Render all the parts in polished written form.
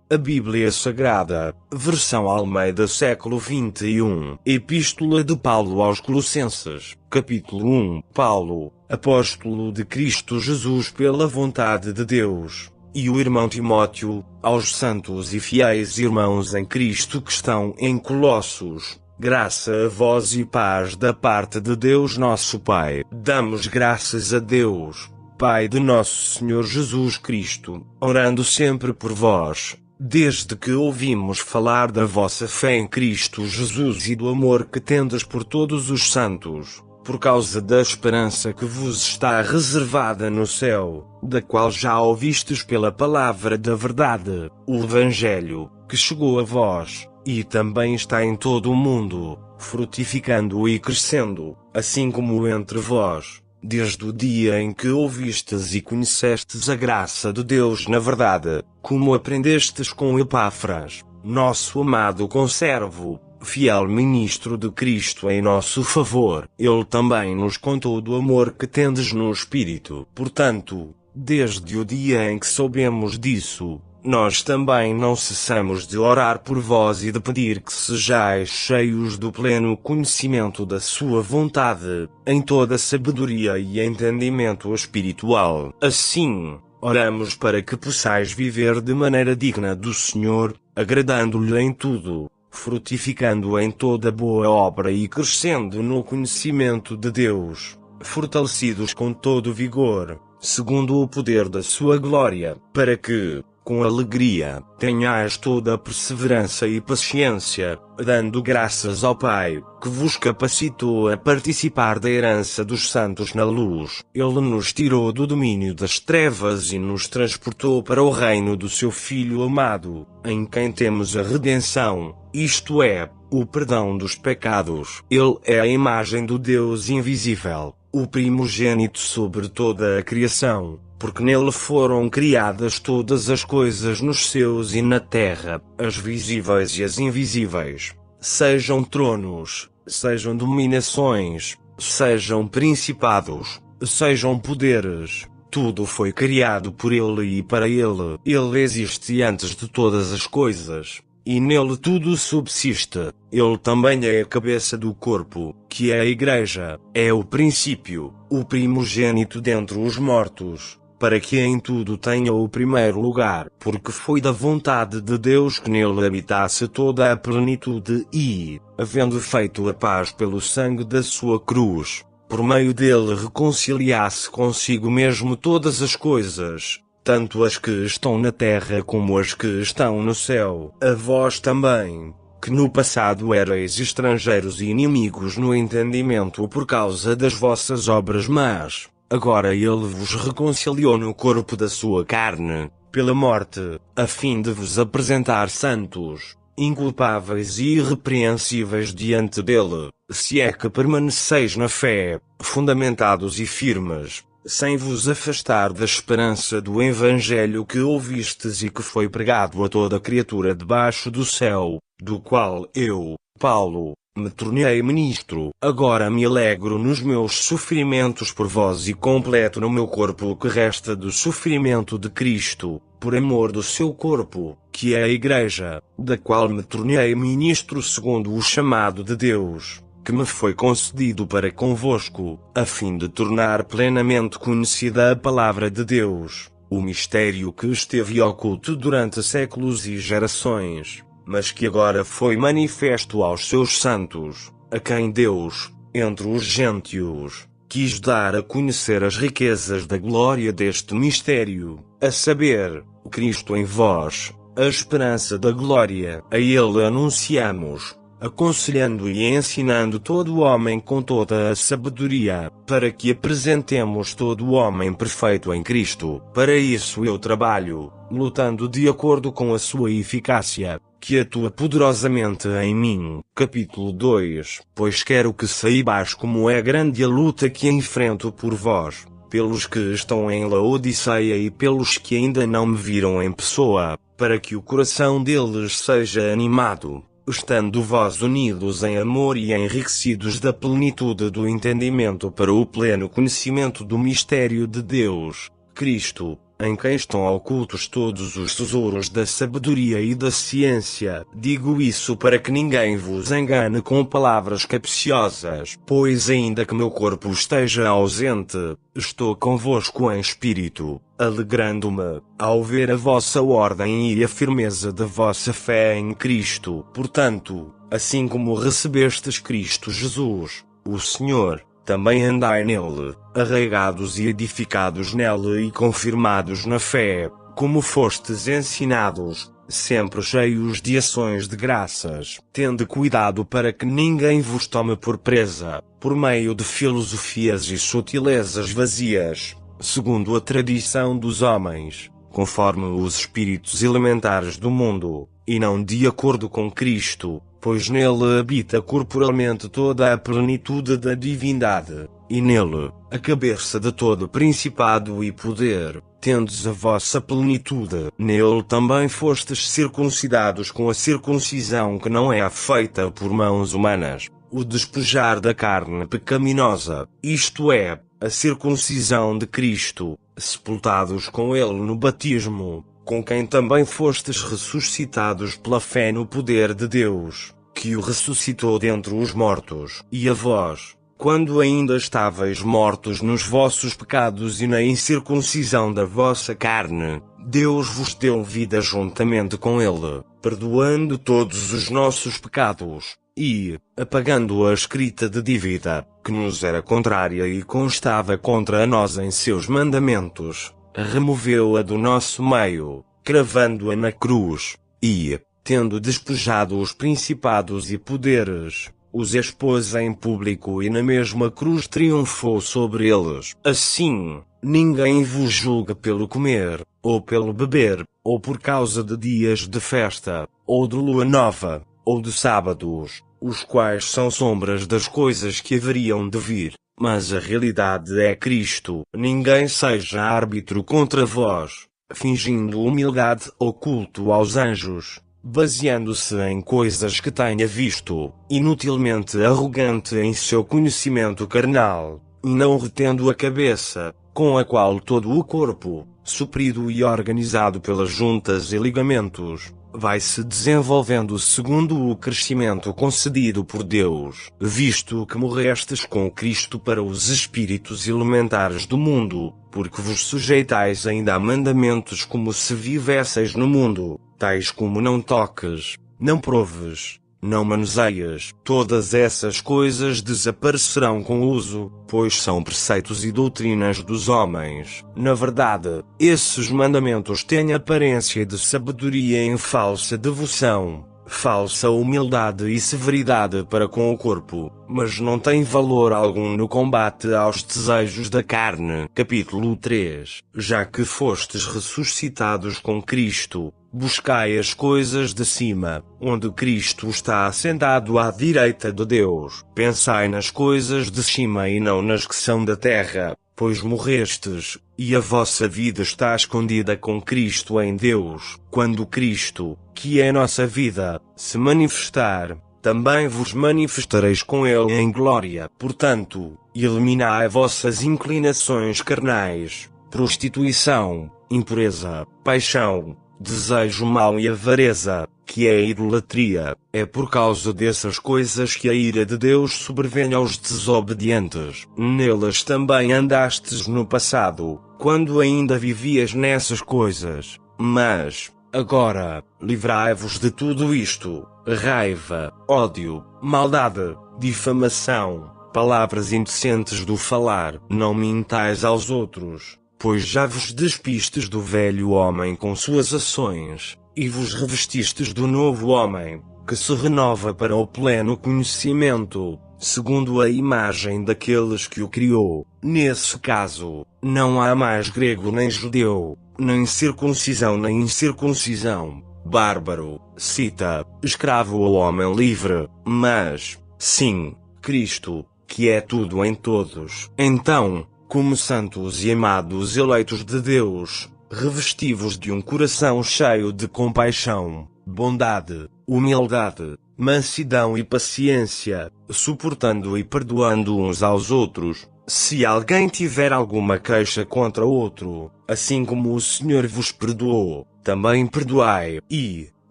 A Bíblia Sagrada, versão Almeida século XXI. Epístola de Paulo aos Colossenses, capítulo 1. Paulo, apóstolo de Cristo Jesus pela vontade de Deus, e o irmão Timóteo, aos santos e fiéis irmãos em Cristo que estão em Colossos, graça a vós e paz da parte de Deus nosso Pai. Damos graças a Deus, Pai de nosso Senhor Jesus Cristo, orando sempre por vós, desde que ouvimos falar da vossa fé em Cristo Jesus e do amor que tendes por todos os santos, por causa da esperança que vos está reservada no céu, da qual já ouvistes pela palavra da verdade, o Evangelho, que chegou a vós, e também está em todo o mundo, frutificando e crescendo, assim como entre vós, desde o dia em que ouvistes e conhecestes a graça de Deus na verdade, como aprendestes com Epáfras, nosso amado conservo, fiel ministro de Cristo em nosso favor. Ele também nos contou do amor que tendes no Espírito. Portanto, desde o dia em que soubemos disso, nós também não cessamos de orar por vós e de pedir que sejais cheios do pleno conhecimento da sua vontade, em toda sabedoria e entendimento espiritual. Assim, oramos para que possais viver de maneira digna do Senhor, agradando-lhe em tudo, frutificando em toda boa obra e crescendo no conhecimento de Deus, fortalecidos com todo vigor, segundo o poder da sua glória, para que, com alegria, tenhais toda a perseverança e paciência, dando graças ao Pai, que vos capacitou a participar da herança dos santos na luz. Ele nos tirou do domínio das trevas e nos transportou para o reino do seu Filho amado, em quem temos a redenção, isto é, o perdão dos pecados. Ele é a imagem do Deus invisível, o primogênito sobre toda a criação, porque nele foram criadas todas as coisas nos céus e na terra, as visíveis e as invisíveis, sejam tronos, sejam dominações, sejam principados, sejam poderes, tudo foi criado por ele e para ele. Ele existe antes de todas as coisas, e nele tudo subsiste. Ele também é a cabeça do corpo, que é a Igreja, é o princípio, o primogênito dentre os mortos, para que em tudo tenha o primeiro lugar, porque foi da vontade de Deus que nele habitasse toda a plenitude e, havendo feito a paz pelo sangue da sua cruz, por meio dele reconciliasse consigo mesmo todas as coisas, tanto as que estão na terra como as que estão no céu. A vós também, que no passado erais estrangeiros e inimigos no entendimento por causa das vossas obras más, agora ele vos reconciliou no corpo da sua carne, pela morte, a fim de vos apresentar santos, inculpáveis e irrepreensíveis diante dele, se é que permaneceis na fé, fundamentados e firmes, sem vos afastar da esperança do Evangelho que ouvistes e que foi pregado a toda criatura debaixo do céu, do qual eu, Paulo, me tornei ministro. Agora me alegro nos meus sofrimentos por vós e completo no meu corpo o que resta do sofrimento de Cristo, por amor do seu corpo, que é a Igreja, da qual me tornei ministro segundo o chamado de Deus, que me foi concedido para convosco, a fim de tornar plenamente conhecida a palavra de Deus, o mistério que esteve oculto durante séculos e gerações, mas que agora foi manifesto aos seus santos, a quem Deus, entre os gentios, quis dar a conhecer as riquezas da glória deste mistério, a saber, Cristo em vós, a esperança da glória. A ele anunciamos, aconselhando e ensinando todo o homem com toda a sabedoria, para que apresentemos todo o homem perfeito em Cristo. Para isso eu trabalho, lutando de acordo com a sua eficácia, que atua poderosamente em mim. Capítulo 2. Pois quero que saibais como é grande a luta que enfrento por vós, pelos que estão em Laodiceia e pelos que ainda não me viram em pessoa, para que o coração deles seja animado, estando vós unidos em amor e enriquecidos da plenitude do entendimento para o pleno conhecimento do mistério de Deus, Cristo, em quem estão ocultos todos os tesouros da sabedoria e da ciência. Digo isso para que ninguém vos engane com palavras capciosas, pois ainda que meu corpo esteja ausente, estou convosco em espírito, alegrando-me, ao ver a vossa ordem e a firmeza da vossa fé em Cristo. Portanto, assim como recebestes Cristo Jesus, o Senhor, também andai nele, arraigados e edificados nele e confirmados na fé, como fostes ensinados, sempre cheios de ações de graças. Tende cuidado para que ninguém vos tome por presa, por meio de filosofias e sutilezas vazias, segundo a tradição dos homens, conforme os espíritos elementares do mundo, e não de acordo com Cristo, pois nele habita corporalmente toda a plenitude da divindade, e nele, a cabeça de todo principado e poder, tendes a vossa plenitude. Nele também fostes circuncidados com a circuncisão que não é feita por mãos humanas, o despejar da carne pecaminosa, isto é, a circuncisão de Cristo, sepultados com ele no batismo, com quem também fostes ressuscitados pela fé no poder de Deus, que o ressuscitou dentre os mortos. E a vós, quando ainda estáveis mortos nos vossos pecados e na incircuncisão da vossa carne, Deus vos deu vida juntamente com ele, perdoando todos os nossos pecados, e, apagando a escrita de dívida, que nos era contrária e constava contra nós em seus mandamentos, removeu-a do nosso meio, cravando-a na cruz, e, tendo despojado os principados e poderes, os expôs em público e na mesma cruz triunfou sobre eles. Assim, ninguém vos julga pelo comer, ou pelo beber, ou por causa de dias de festa, ou de lua nova, ou de sábados, os quais são sombras das coisas que haveriam de vir. Mas a realidade é Cristo. Ninguém seja árbitro contra vós, fingindo humildade ou culto aos anjos, baseando-se em coisas que tenha visto, inutilmente arrogante em seu conhecimento carnal, e não retendo a cabeça, com a qual todo o corpo, suprido e organizado pelas juntas e ligamentos, vai se desenvolvendo segundo o crescimento concedido por Deus, visto que morrestes com Cristo para os espíritos elementares do mundo, porque vos sujeitais ainda a mandamentos como se vivesseis no mundo, tais como não toques, não proves, não manuseias. Todas essas coisas desaparecerão com o uso, pois são preceitos e doutrinas dos homens. Na verdade, esses mandamentos têm aparência de sabedoria em falsa devoção, falsa humildade e severidade para com o corpo, mas não têm valor algum no combate aos desejos da carne. Capítulo 3. Já que fostes ressuscitados com Cristo, buscai as coisas de cima, onde Cristo está assentado à direita de Deus. Pensai nas coisas de cima e não nas que são da terra, pois morrestes, e a vossa vida está escondida com Cristo em Deus. Quando Cristo, que é nossa vida, se manifestar, também vos manifestareis com ele em glória. Portanto, eliminai vossas inclinações carnais, prostituição, impureza, paixão, desejo mau e avareza, que é a idolatria. É por causa dessas coisas que a ira de Deus sobrevém aos desobedientes. Nelas também andastes no passado, quando ainda vivias nessas coisas. Mas, agora, livrai-vos de tudo isto: raiva, ódio, maldade, difamação, palavras indecentes do falar. Não mintais aos outros, pois já vos despistes do velho homem com suas ações, e vos revestistes do novo homem, que se renova para o pleno conhecimento, segundo a imagem daqueles que o criou. Nesse caso, não há mais grego nem judeu, nem circuncisão nem incircuncisão, bárbaro, cita, escravo ou homem livre, mas, sim, Cristo, que é tudo em todos. Então, como santos e amados eleitos de Deus, revesti-vos de um coração cheio de compaixão, bondade, humildade, mansidão e paciência, suportando e perdoando uns aos outros, Se alguém tiver alguma queixa contra outro, assim como o Senhor vos perdoou, também perdoai, e,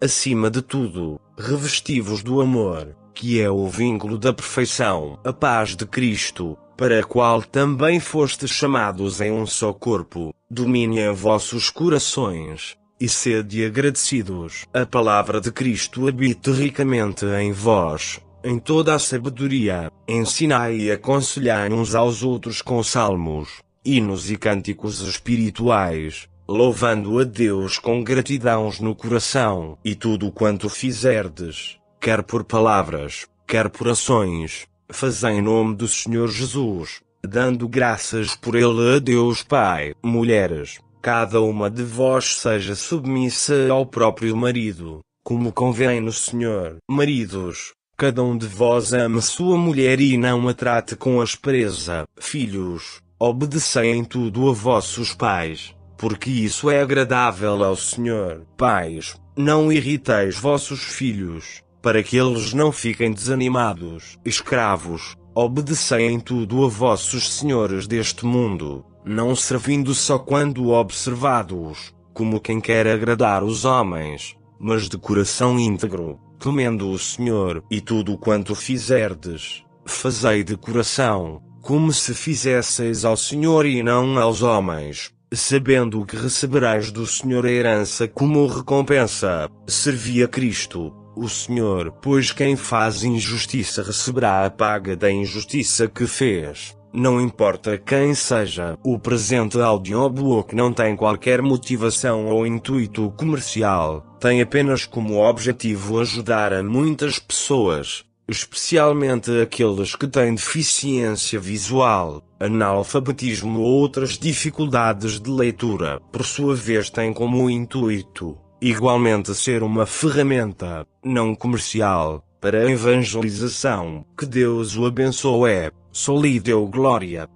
acima de tudo, revesti-vos do amor, que é o vínculo da perfeição, a paz de Cristo, para a qual também fostes chamados em um só corpo, dominem vossos corações, e sede agradecidos. A palavra de Cristo habite ricamente em vós, em toda a sabedoria, ensinai e aconselhai uns aos outros com salmos, hinos e cânticos espirituais, louvando a Deus com gratidão no coração, e tudo quanto fizerdes, quer por palavras, quer por ações, fazei em nome do Senhor Jesus, dando graças por Ele a Deus Pai. Mulheres, cada uma de vós seja submissa ao próprio marido, como convém no Senhor. Maridos, cada um de vós ame sua mulher e não a trate com aspereza. Filhos, obedecei em tudo a vossos pais, porque isso é agradável ao Senhor. Pais, não irriteis vossos filhos, para que eles não fiquem desanimados. Escravos, obedecei em tudo a vossos senhores deste mundo, não servindo só quando observados, como quem quer agradar os homens, mas de coração íntegro, temendo o Senhor. E tudo quanto fizerdes, fazei de coração, como se fizesseis ao Senhor e não aos homens, sabendo que recebereis do Senhor a herança como recompensa. Servi a Cristo, o Senhor, pois quem faz injustiça receberá a paga da injustiça que fez. Não importa quem seja, o presente audiobook não tem qualquer motivação ou intuito comercial, tem apenas como objetivo ajudar a muitas pessoas, especialmente aqueles que têm deficiência visual, analfabetismo ou outras dificuldades de leitura. Por sua vez, tem como intuito, igualmente, ser uma ferramenta, não comercial, para a evangelização. Que Deus o abençoe. Só lhe deu glória.